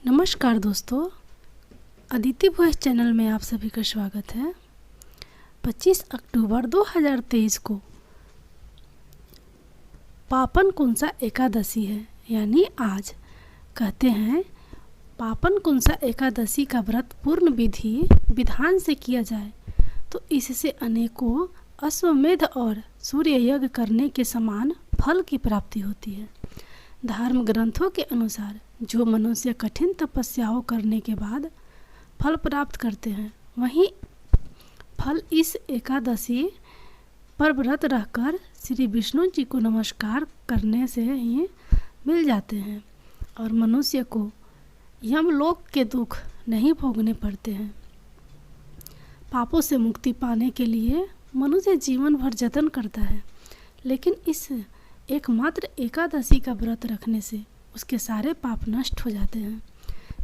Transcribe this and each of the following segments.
नमस्कार दोस्तों, Aditi voice channel में आप सभी का स्वागत है। 25 अक्टूबर 2023 को पापन कुंसा एकादशी है, यानी आज। कहते हैं पापन कुंसा एकादशी का व्रत पूर्ण विधि विधान से किया जाए तो इससे अनेकों अश्वमेध और सूर्य यज्ञ करने के समान फल की प्राप्ति होती है। धर्म ग्रंथों के अनुसार जो मनुष्य कठिन तपस्याओं करने के बाद फल प्राप्त करते हैं, वहीं फल इस एकादशी पर व्रत रहकर श्री विष्णु जी को नमस्कार करने से ही मिल जाते हैं और मनुष्य को यमलोक के दुख नहीं भोगने पड़ते हैं। पापों से मुक्ति पाने के लिए मनुष्य जीवन भर जतन करता है, लेकिन इस एकमात्र एकादशी का व्रत रखने से उसके सारे पाप नष्ट हो जाते हैं।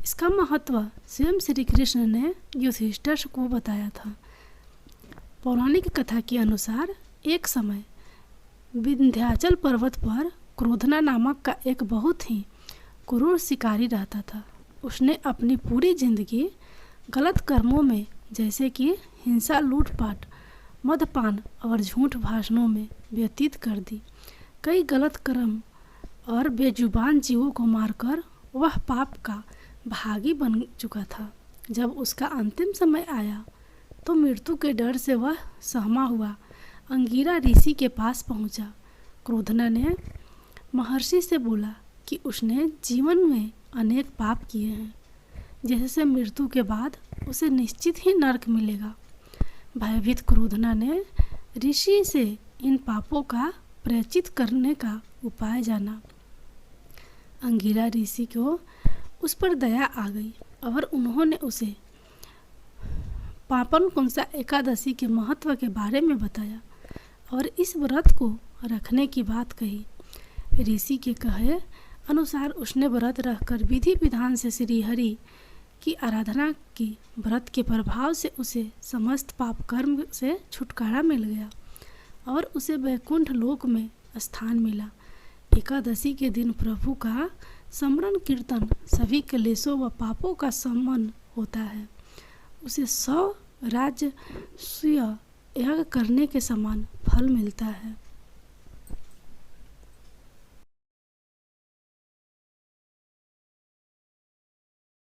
इसका महत्व स्वयं श्री कृष्ण ने युधिष्ठिर को बताया था। पौराणिक कथा के अनुसार एक समय विंध्याचल पर्वत पर क्रोधना नामक का एक बहुत ही क्रूर शिकारी रहता था। उसने अपनी पूरी जिंदगी गलत कर्मों में, जैसे कि हिंसा, लूटपाट, मदपान और झूठ भाषणों में व्यतीत कर दी। कई गलत कर्म और बेजुबान जीवों को मारकर वह पाप का भागी बन चुका था। जब उसका अंतिम समय आया तो मृत्यु के डर से वह सहमा हुआ अंगिरा ऋषि के पास पहुंचा। क्रोधना ने महर्षि से बोला कि उसने जीवन में अनेक पाप किए हैं, जिससे मृत्यु के बाद उसे निश्चित ही नरक मिलेगा। भयभीत क्रोधना ने ऋषि से इन पापों का प्रायश्चित करने का उपाय जाना। अंगिरा ऋषि को उस पर दया आ गई और उन्होंने उसे पापन कुंसा एकादशी के महत्व के बारे में बताया और इस व्रत को रखने की बात कही। ऋषि के कहे अनुसार उसने व्रत रखकर विधि विधान से श्री हरि की आराधना की। व्रत के प्रभाव से उसे समस्त पाप कर्म से छुटकारा मिल गया और उसे वैकुंठ लोक में स्थान मिला। एकादशी के दिन प्रभु का स्मरण कीर्तन सभी क्लेशों व पापों का शमन होता है। उसे 100 राजसूय यज्ञ करने के समान फल मिलता है।